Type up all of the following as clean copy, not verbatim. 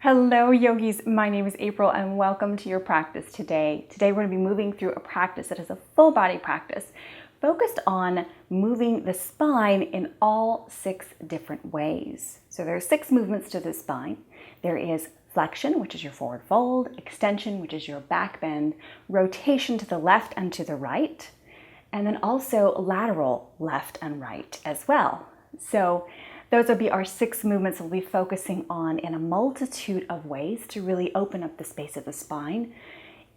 Hello yogis, my name is April and welcome to your practice today. Today we're going to be moving through a practice that is a full body practice focused on moving the spine in all 6 different ways. So there are 6 movements to the spine. There is flexion, which is your forward fold, extension, which is your back bend, rotation to the left and to the right, and then also lateral left and right as well. So those will be our 6 movements we'll be focusing on in a multitude of ways to really open up the space of the spine.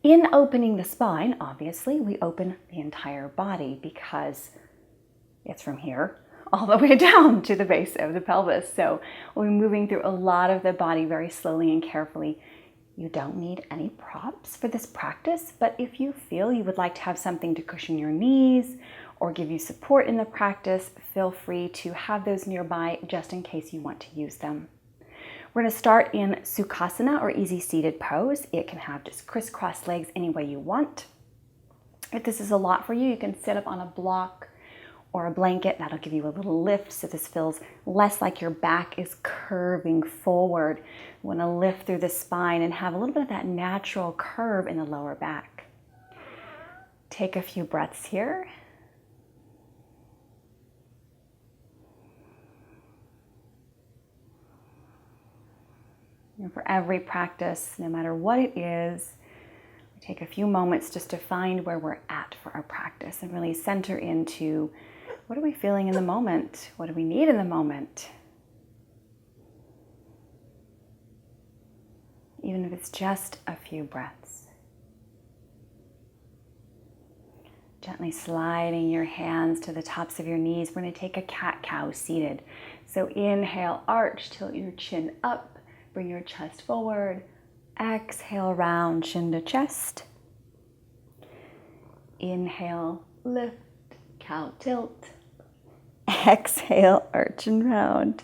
In opening the spine, obviously, we open the entire body because it's from here all the way down to the base of the pelvis. So we'll be moving through a lot of the body very slowly and carefully. You don't need any props for this practice, but if you feel you would like to have something to cushion your knees or give you support in the practice, feel free to have those nearby just in case you want to use them. We're going to start in Sukhasana or easy seated pose. It can have just crisscross legs any way you want. If this is a lot for you, you can sit up on a block or a blanket. That'll give you a little lift so this feels less like your back is curving forward. You want to lift through the spine and have a little bit of that natural curve in the lower back. Take a few breaths here. And for every practice, no matter what it is, we take a few moments just to find where we're at for our practice and really center into what are we feeling in the moment? What do we need in the moment? Even if it's just a few breaths. Gently sliding your hands to the tops of your knees. We're going to take a cat-cow seated. So inhale, arch, tilt your chin up. Bring your chest forward. Exhale, round chin to chest. Inhale, lift, cow tilt. Exhale, arch and round.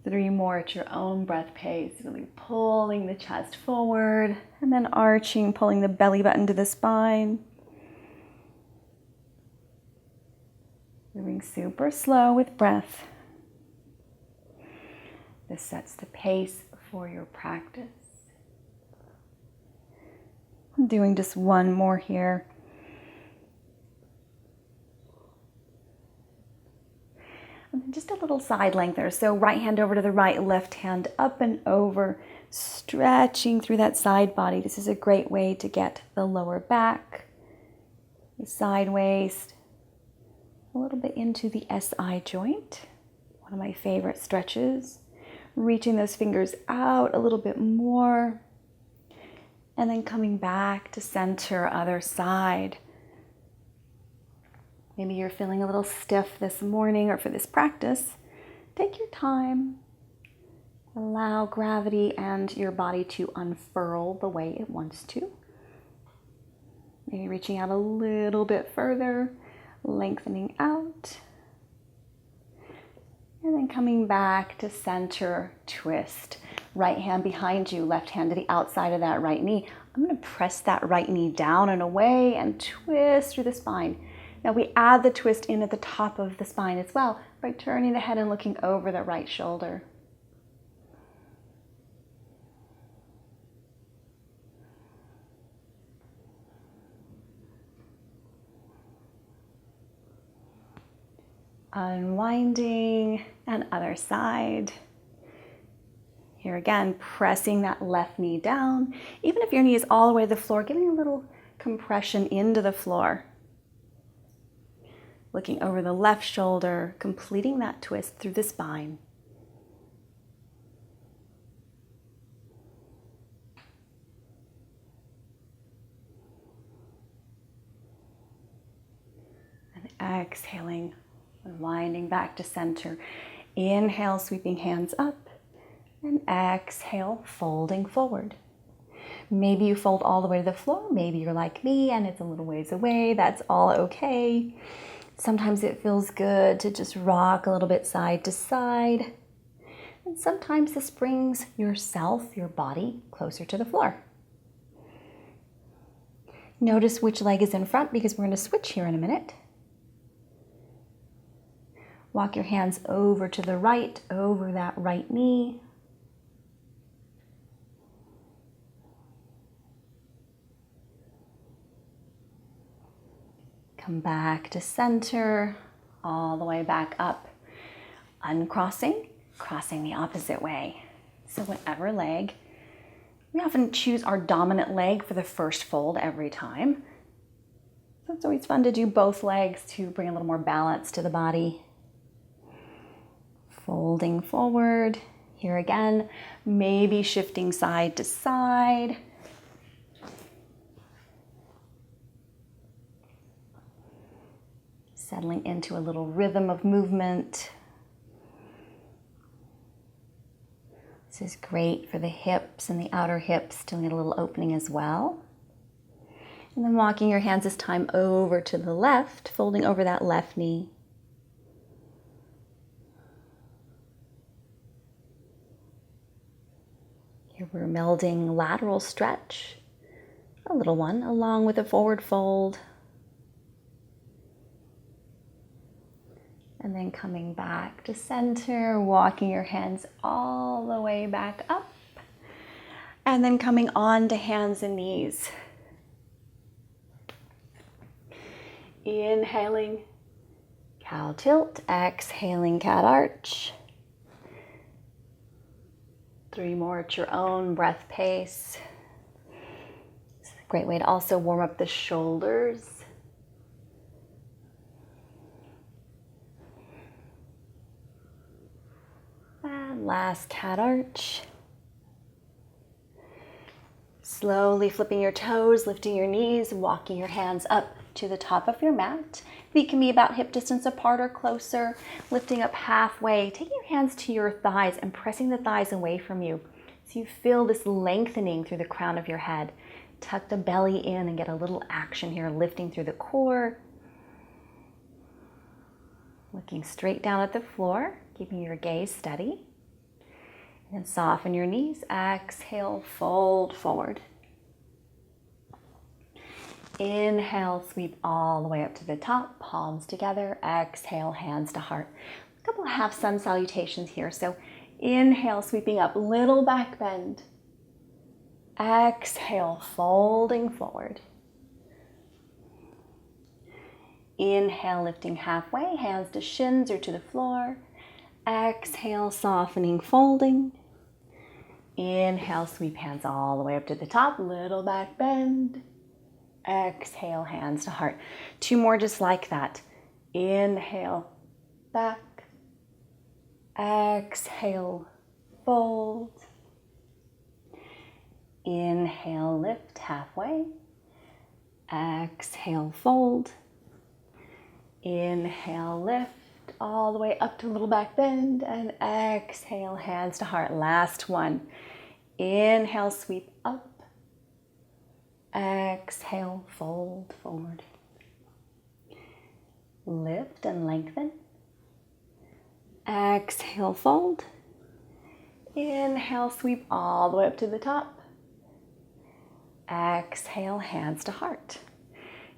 3 more at your own breath pace. Really pulling the chest forward and then arching, pulling the belly button to the spine. Moving super slow with breath. This sets the pace for your practice. I'm doing just one more here. And then just a little side lengther. So right hand over to the right, left hand up and over, stretching through that side body. This is a great way to get the lower back, the side waist, a little bit into the SI joint. One of my favorite stretches. Reaching those fingers out a little bit more, and then coming back to center, other side. Maybe you're feeling a little stiff this morning or for this practice. Take your time. Allow gravity and your body to unfurl the way it wants to. Maybe reaching out a little bit further, lengthening out. And then coming back to center, twist. Right hand behind you, left hand to the outside of that right knee. I'm going to press that right knee down and away and twist through the spine. Now we add the twist in at the top of the spine as well by turning the head and looking over the right shoulder. Unwinding and other side. Here again, pressing that left knee down. Even if your knee is all the way to the floor, giving a little compression into the floor. Looking over the left shoulder, completing that twist through the spine. And exhaling. Winding back to center. Inhale, sweeping hands up. And exhale, folding forward. Maybe you fold all the way to the floor. Maybe you're like me and it's a little ways away. That's all okay. Sometimes it feels good to just rock a little bit side to side. And sometimes this brings yourself, your body, closer to the floor. Notice which leg is in front because we're going to switch here in a minute. Walk your hands over to the right, over that right knee. Come back to center, all the way back up. Uncrossing, crossing the opposite way. So whatever leg, we often choose our dominant leg for the first fold every time. So it's always fun to do both legs to bring a little more balance to the body. Folding forward. Here again, maybe shifting side to side. Settling into a little rhythm of movement. This is great for the hips and the outer hips, still need a little opening as well. And then walking your hands this time over to the left, folding over that left knee. Here we're melding lateral stretch, a little one, along with a forward fold. And then coming back to center, walking your hands all the way back up. And then coming on to hands and knees. Inhaling, cow tilt, exhaling, cat arch. 3 more at your own breath pace. It's a great way to also warm up the shoulders. And last cat arch. Slowly flipping your toes, lifting your knees, walking your hands up to the top of your mat. Feet can be about hip distance apart or closer, lifting up halfway, taking your hands to your thighs and pressing the thighs away from you. So you feel this lengthening through the crown of your head. Tuck the belly in and get a little action here, lifting through the core. Looking straight down at the floor, keeping your gaze steady. And then soften your knees, exhale, fold forward. Inhale, sweep all the way up to the top, palms together. Exhale, hands to heart. A couple of half sun salutations here. So inhale, sweeping up, little back bend. Exhale, folding forward. Inhale, lifting halfway, hands to shins or to the floor. Exhale, softening, folding. Inhale, sweep hands all the way up to the top, little back bend. Exhale, hands to heart. 2 more just like that. Inhale, back. Exhale, fold. Inhale, lift halfway. Exhale, fold. Inhale, lift all the way up to little back bend. And exhale, hands to heart. Last one. Inhale, sweep up. Exhale, fold forward. Lift and lengthen. Exhale, fold. Inhale, sweep all the way up to the top. Exhale, hands to heart.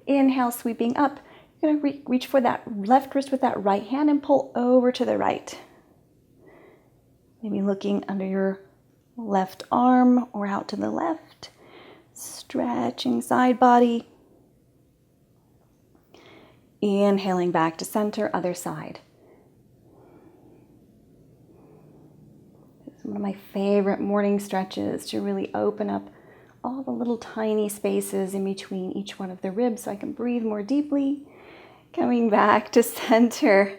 Inhale, sweeping up. You're going to reach for that left wrist with that right hand and pull over to the right. Maybe looking under your left arm or out to the left. Stretching side body. Inhaling back to center, other side. It's one of my favorite morning stretches to really open up all the little tiny spaces in between each one of the ribs so I can breathe more deeply. Coming back to center.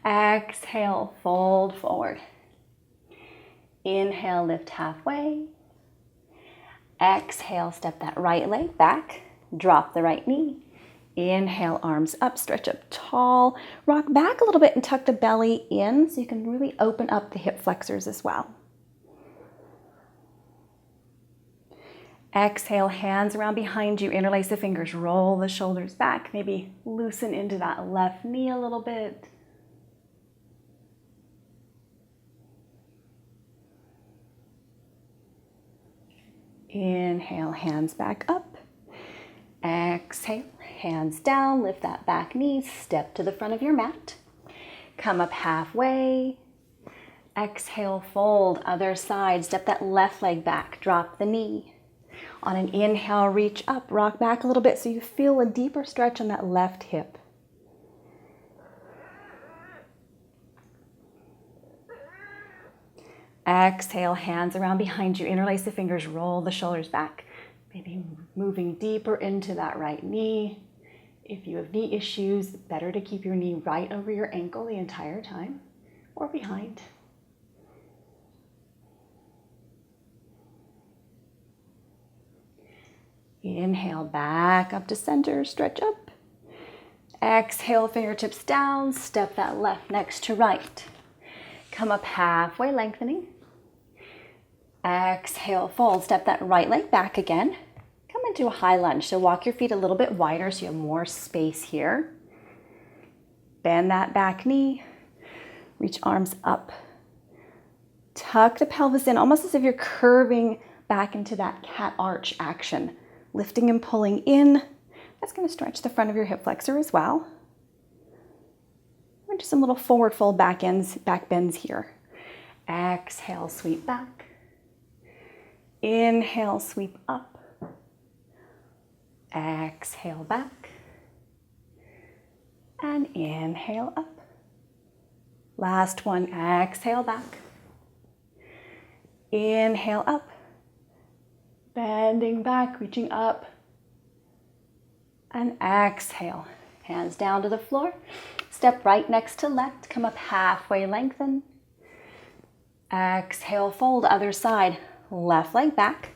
Exhale, fold forward. Inhale, lift halfway. Exhale, step that right leg back. Drop the right knee. Inhale, arms up, stretch up tall. Rock back a little bit and tuck the belly in so you can really open up the hip flexors as well. Exhale, hands around behind you. Interlace the fingers, roll the shoulders back. Maybe loosen into that left knee a little bit. Inhale, hands back up. Exhale, hands down, lift that back knee, step to the front of your mat. Come up halfway. Exhale, fold, other side, step that left leg back, drop the knee. On an inhale, reach up, rock back a little bit so you feel a deeper stretch on that left hip. Exhale, hands around behind you, interlace the fingers, roll the shoulders back. Maybe moving deeper into that right knee. If you have knee issues, better to keep your knee right over your ankle the entire time or behind. Inhale, back up to center, stretch up. Exhale, fingertips down, step that left next to right. Come up halfway, lengthening. Exhale, fold, step that right leg back again. Come into a high lunge, so walk your feet a little bit wider so you have more space here. Bend that back knee, reach arms up. Tuck the pelvis in, almost as if you're curving back into that cat arch action. Lifting and pulling in. That's going to stretch the front of your hip flexor as well. And just some little forward fold back bends here. Exhale, sweep back. Inhale, sweep up. Exhale, back. And inhale up. Last one, exhale back. Inhale up. Bending back, reaching up. And exhale. Hands down to the floor. Step right next to left. Come up halfway, lengthen. Exhale, fold, other side. Left leg back.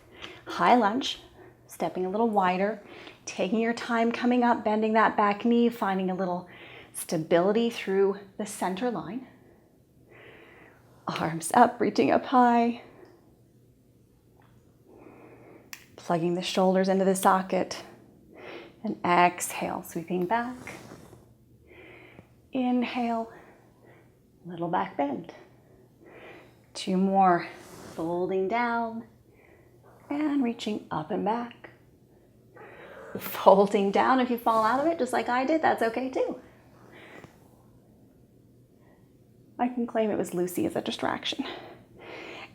High lunge. Stepping a little wider. Taking your time coming up, bending that back knee, finding a little stability through the center line. Arms up, reaching up high. Plugging the shoulders into the socket. And exhale, sweeping back. Inhale, little back bend. Two more, folding down and reaching up and back. Folding down. If you fall out of it, just like I did, that's okay too. I can claim it was Lucy as a distraction.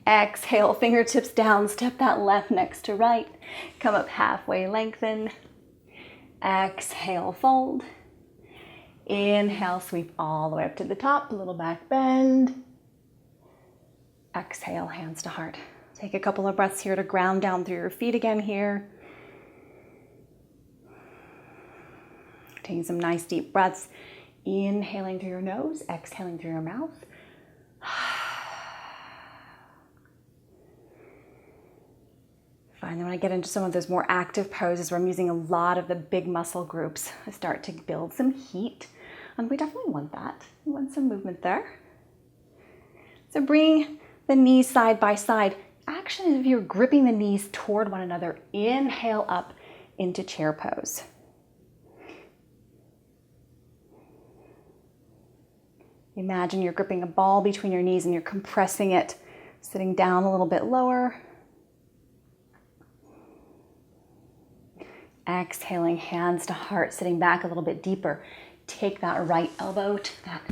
Exhale, fingertips down, step that left next to right. Come up halfway, lengthen. Exhale, fold. Inhale, sweep all the way up to the top, a little back bend. Exhale, hands to heart. Take a couple of breaths here to ground down through your feet again here. Taking some nice deep breaths. Inhaling through your nose, exhaling through your mouth. Fine, then when I get into some of those more active poses where I'm using a lot of the big muscle groups, I start to build some heat. And we definitely want that. We want some movement there. So bring the knees side by side. Action if you're gripping the knees toward one another. Inhale up into chair pose. Imagine you're gripping a ball between your knees and you're compressing it, sitting down a little bit lower. Exhaling, hands to heart, sitting back a little bit deeper. Take that right elbow to that,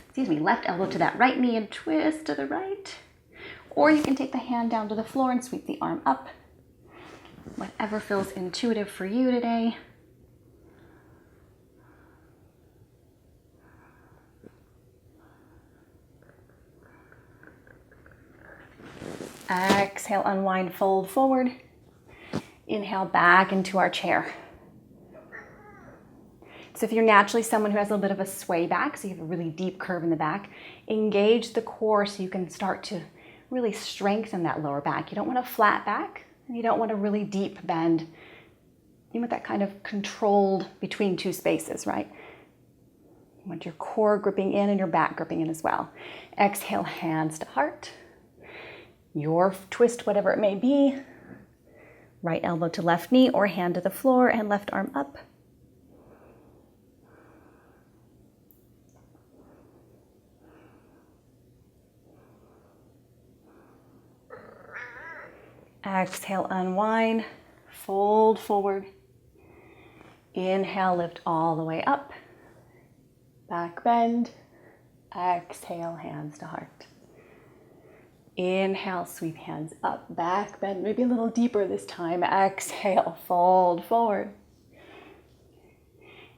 left elbow to that right knee and twist to the right. Or you can take the hand down to the floor and sweep the arm up. Whatever feels intuitive for you today. Exhale, unwind, fold forward. Inhale back into our chair. So if you're naturally someone who has a little bit of a sway back, so you have a really deep curve in the back, engage the core so you can start to really strengthen that lower back. You don't want a flat back, and you don't want a really deep bend. You want that kind of controlled between two spaces, right? You want your core gripping in and your back gripping in as well. Exhale, hands to heart. Your twist, whatever it may be. Right elbow to left knee or hand to the floor and left arm up. Exhale, unwind, fold forward. Inhale, lift all the way up. Back bend. Exhale, hands to heart. Inhale, sweep hands up, back bend, maybe a little deeper this time. Exhale, fold forward.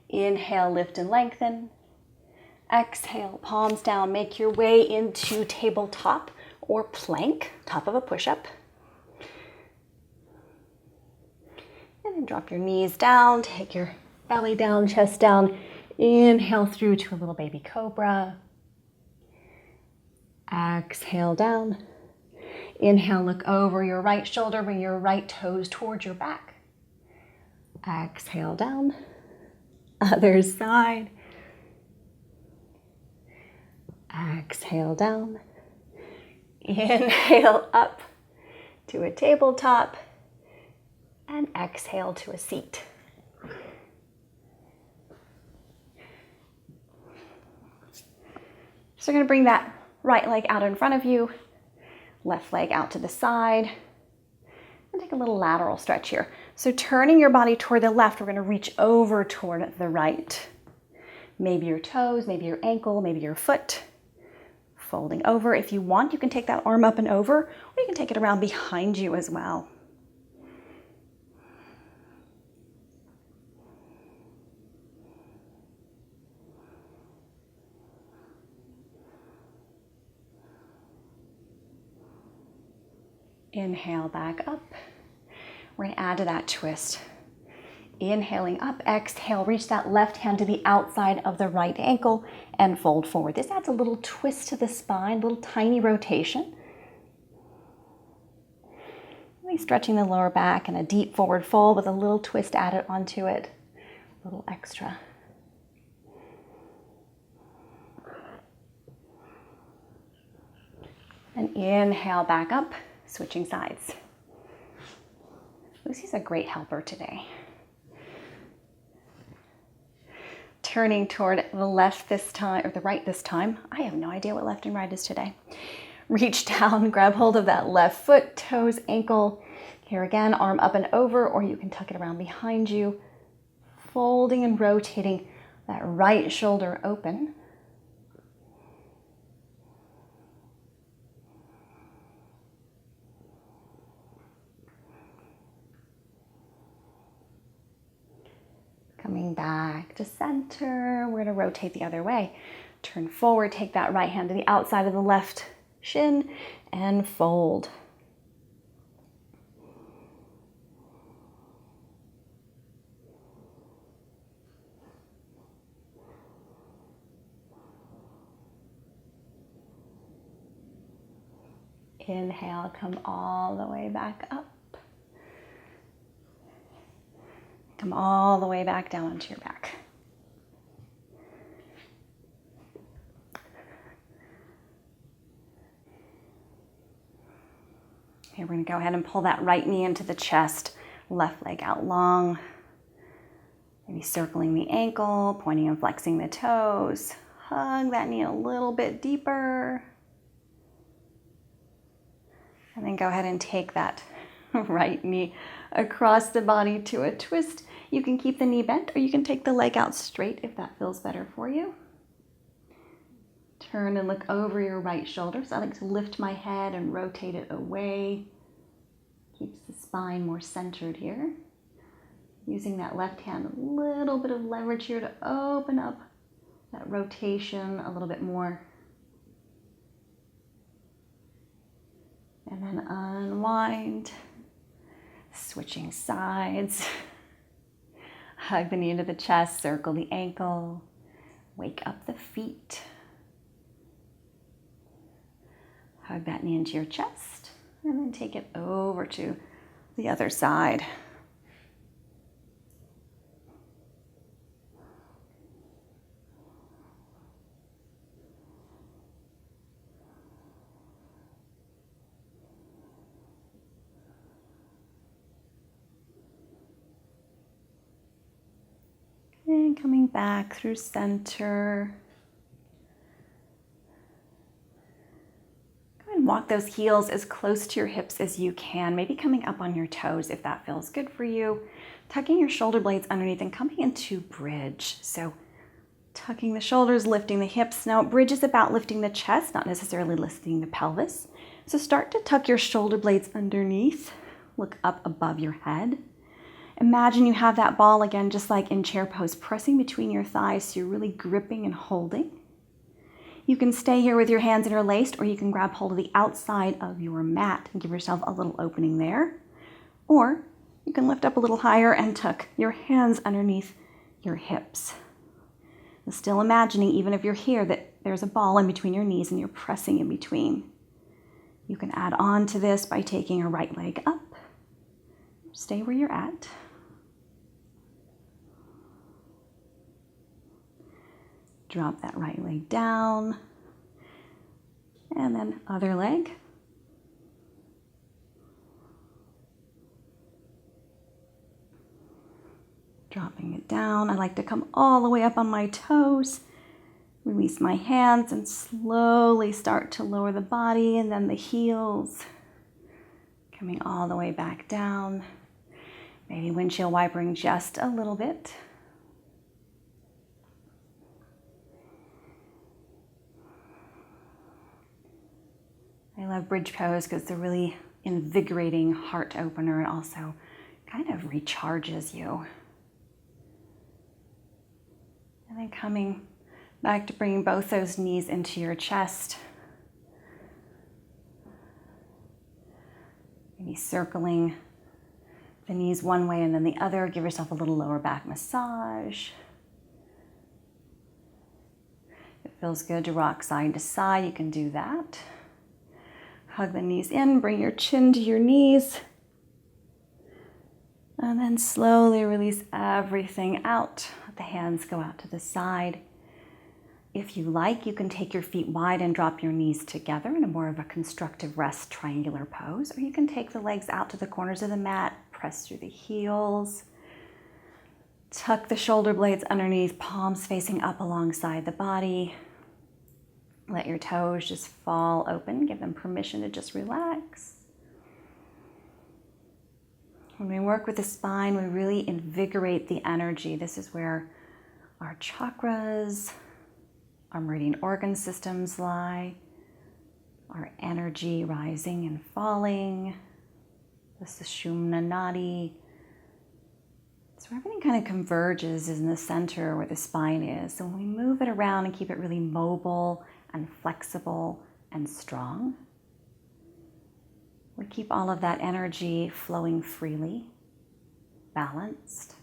Inhale, lift and lengthen. Exhale, palms down, make your way into tabletop or plank, top of a push-up. And then drop your knees down, take your belly down, chest down. Inhale through to a little baby cobra. Exhale down. Inhale, look over your right shoulder, bring your right toes towards your back. Exhale down. Other side. Exhale down. Inhale up to a tabletop. And exhale to a seat. So you're going to bring that right leg out in front of you, left leg out to the side, and take a little lateral stretch here. So turning your body toward the left, we're going to reach over toward the right. Maybe your toes, maybe your ankle, maybe your foot. Folding over. If you want, you can take that arm up and over, or you can take it around behind you as well. Inhale back up. We're going to add to that twist. Inhaling up, exhale, reach that left hand to the outside of the right ankle and fold forward. This adds a little twist to the spine, a little tiny rotation. Really stretching the lower back and a deep forward fold with a little twist added onto it, a little extra. And inhale back up. Switching sides. Lucy's a great helper today. Turning toward the left this time, or the right this time. I have no idea what left and right is today. Reach down, grab hold of that left foot, toes, ankle. Here again, arm up and over, or you can tuck it around behind you. Folding and rotating that right shoulder open. Coming back to center, we're going to rotate the other way. Turn forward, take that right hand to the outside of the left shin and fold. Inhale, come all the way back up. Come all the way back down onto your back. Okay, we're going to go ahead and pull that right knee into the chest, left leg out long. Maybe circling the ankle, pointing and flexing the toes. Hug that knee a little bit deeper. And then go ahead and take that right knee across the body to a twist. You can keep the knee bent, or you can take the leg out straight if that feels better for you. Turn and look over your right shoulder. So I like to lift my head and rotate it away. Keeps the spine more centered here. Using that left hand, a little bit of leverage here to open up that rotation a little bit more. And then unwind. Switching sides. Hug the knee into the chest, circle the ankle. Wake up the feet. Hug that knee into your chest, and then take it over to the other side. And coming back through center. Go ahead and walk those heels as close to your hips as you can, maybe coming up on your toes if that feels good for you. Tucking your shoulder blades underneath and coming into bridge. So tucking the shoulders, lifting the hips. Now bridge is about lifting the chest, not necessarily lifting the pelvis. So start to tuck your shoulder blades underneath. Look up above your head. Imagine you have that ball again, just like in chair pose, pressing between your thighs so you're really gripping and holding. You can stay here with your hands interlaced, or you can grab hold of the outside of your mat and give yourself a little opening there. Or you can lift up a little higher and tuck your hands underneath your hips. And still imagining, even if you're here, that there's a ball in between your knees and you're pressing in between. You can add on to this by taking your right leg up. Stay where you're at. Drop that right leg down. And then other leg. Dropping it down. I like to come all the way up on my toes. Release my hands and slowly start to lower the body and then the heels. Coming all the way back down. Maybe windshield wipering just a little bit. I love bridge pose because it's a really invigorating heart opener and also kind of recharges you. And then coming back to bringing both those knees into your chest. Maybe circling the knees one way and then the other. Give yourself a little lower back massage. If it feels good to rock side to side, you can do that. Hug the knees in, bring your chin to your knees. And then slowly release everything out. Let the hands go out to the side. If you like, you can take your feet wide and drop your knees together in a more of a constructive rest triangular pose, or you can take the legs out to the corners of the mat, press through the heels, tuck the shoulder blades underneath, palms facing up alongside the body. Let your toes just fall open, give them permission to just relax. When we work with the spine, we really invigorate the energy. This is where our chakras, our meridian organ systems lie, our energy rising and falling, the Sushumna Nadi. It's where everything kind of converges is in the center where the spine is. So when we move it around and keep it really mobile and flexible and strong, we keep all of that energy flowing freely, balanced,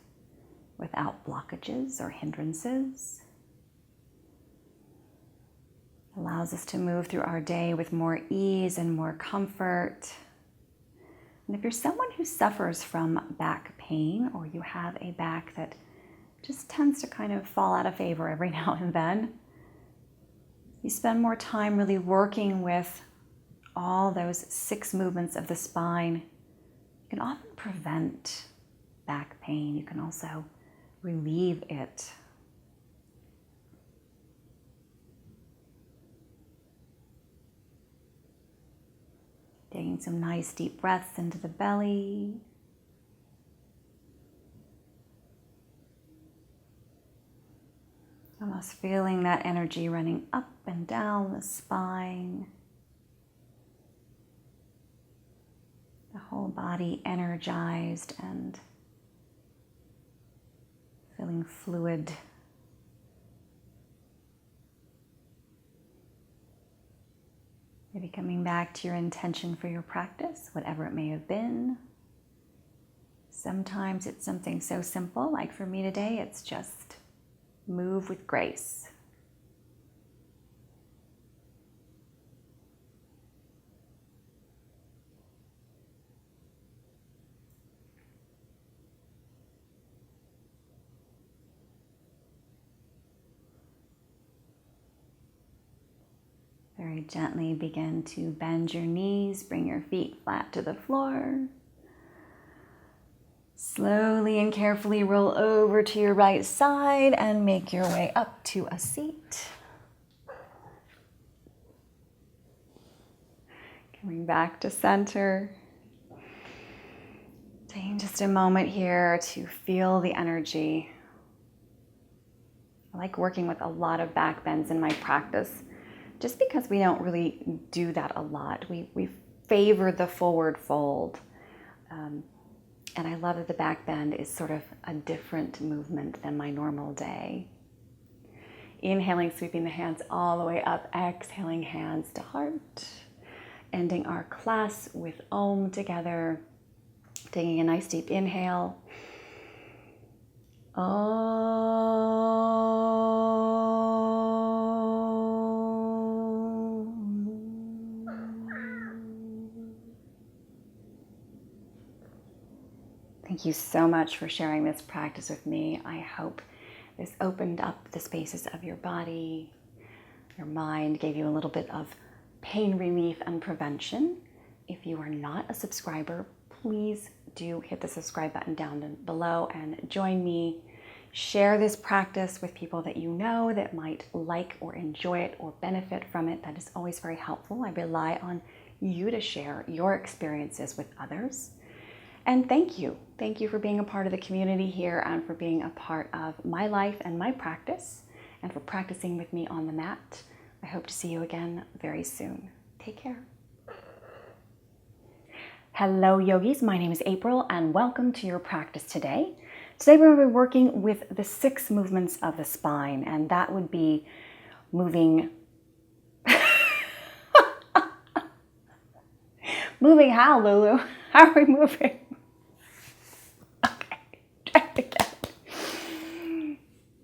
without blockages or hindrances. Allows us to move through our day with more ease and more comfort. And if you're someone who suffers from back pain, or you have a back that just tends to kind of fall out of favor every now and then, you spend more time really working with all those 6 movements of the spine. You can often prevent back pain. You can also relieve it. Taking some nice deep breaths into the belly. Almost feeling that energy running up and down the spine. The whole body energized and feeling fluid. Maybe coming back to your intention for your practice, whatever it may have been. Sometimes it's something so simple, like for me today, it's just move with grace. Very gently begin to bend your knees, bring your feet flat to the floor. Slowly and carefully roll over to your right side and make your way up to a seat. Coming back to center. Taking just a moment here to feel the energy. I like working with a lot of back bends in my practice just because we don't really do that a lot. We favor the forward fold. And I love that the back bend is sort of a different movement than my normal day. Inhaling, sweeping the hands all the way up. Exhaling, hands to heart. Ending our class with Om together. Taking a nice deep inhale. Thank you so much for sharing this practice with me. I hope this opened up the spaces of your body, your mind, gave you a little bit of pain relief and prevention. If you are not a subscriber, please do hit the subscribe button down below and join me. Share this practice with people that you know that might like or enjoy it or benefit from it. That is always very helpful. I rely on you to share your experiences with others. And thank you. Thank you for being a part of the community here and for being a part of my life and my practice and for practicing with me on the mat. I hope to see you again very soon. Take care. Hello yogis, my name is April and welcome to your practice today. Today we're going to be working with the 6 movements of the spine, and that would be moving moving how, Lulu? How are we moving?